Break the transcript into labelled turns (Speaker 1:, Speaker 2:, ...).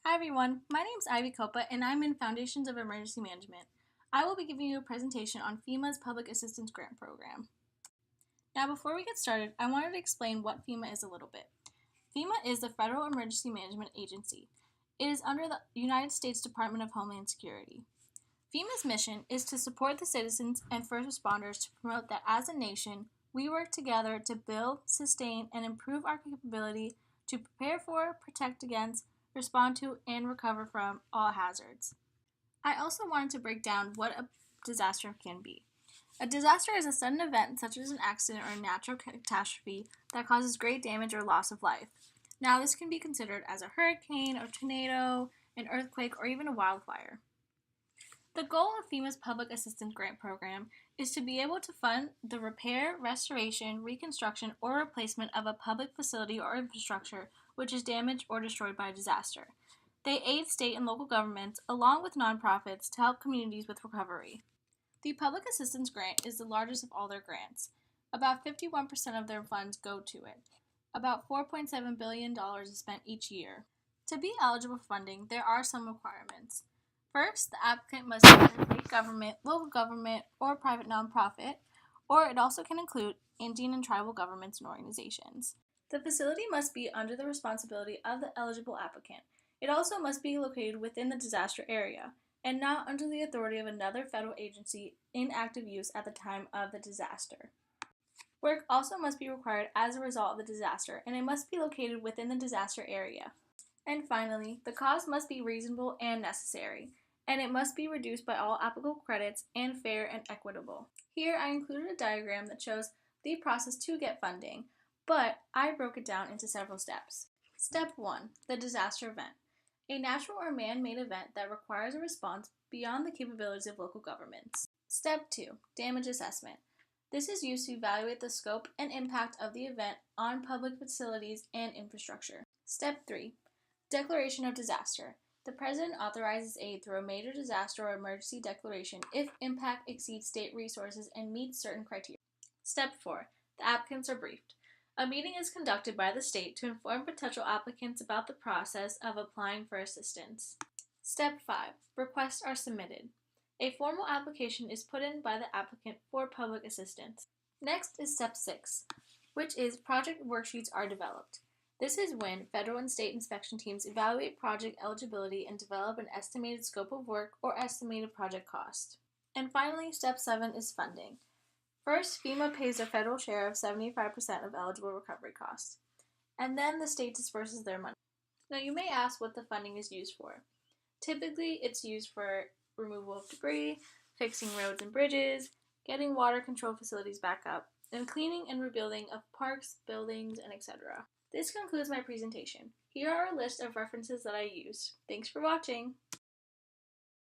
Speaker 1: Hi everyone, my name is Ivy Copa and I'm in Foundations of Emergency Management. I will be giving you a presentation on FEMA's Public Assistance Grant Program. Now before we get started, I wanted to explain what FEMA is a little bit. FEMA is the Federal Emergency Management Agency. It is under the United States Department of Homeland Security. FEMA's mission is to support the citizens and first responders to promote that as a nation, we work together to build, sustain, and improve our capability to prepare for, protect against, respond to, and recover from all hazards. I also wanted to break down what a disaster can be. A disaster is a sudden event such as an accident or a natural catastrophe that causes great damage or loss of life. Now, this can be considered as a hurricane, a tornado, an earthquake, or even a wildfire. The goal of FEMA's Public Assistance Grant Program is to be able to fund the repair, restoration, reconstruction, or replacement of a public facility or infrastructure which is damaged or destroyed by a disaster. They aid state and local governments, along with nonprofits, to help communities with recovery. The Public Assistance Grant is the largest of all their grants. About 51% of their funds go to it. About $4.7 billion is spent each year. To be eligible for funding, there are some requirements. First, the applicant must be a state government, local government, or private nonprofit, or it also can include Indian and tribal governments and organizations. The facility must be under the responsibility of the eligible applicant. It also must be located within the disaster area, and not under the authority of another federal agency in active use at the time of the disaster. Work also must be required as a result of the disaster, and it must be located within the disaster area. And finally, the cost must be reasonable and necessary, and it must be reduced by all applicable credits and fair and equitable. Here I included a diagram that shows the process to get funding, but I broke it down into several steps. Step 1. The disaster event. A natural or man-made event that requires a response beyond the capabilities of local governments. Step 2. Damage assessment. This is used to evaluate the scope and impact of the event on public facilities and infrastructure. Step 3. Declaration of disaster. The President authorizes aid through a major disaster or emergency declaration if impact exceeds state resources and meets certain criteria. Step 4. The applicants are briefed. A meeting is conducted by the state to inform potential applicants about the process of applying for assistance. Step 5. Requests are submitted. A formal application is put in by the applicant for public assistance. Next is Step 6, which is project worksheets are developed. This is when federal and state inspection teams evaluate project eligibility and develop an estimated scope of work or estimated project cost. And finally, Step 7 is funding. First, FEMA pays their federal share of 75% of eligible recovery costs, and then the state disperses their money. Now you may ask what the funding is used for. Typically, it's used for removal of debris, fixing roads and bridges, getting water control facilities back up, and cleaning and rebuilding of parks, buildings, and etc. This concludes my presentation. Here are a list of references that I used. Thanks for watching!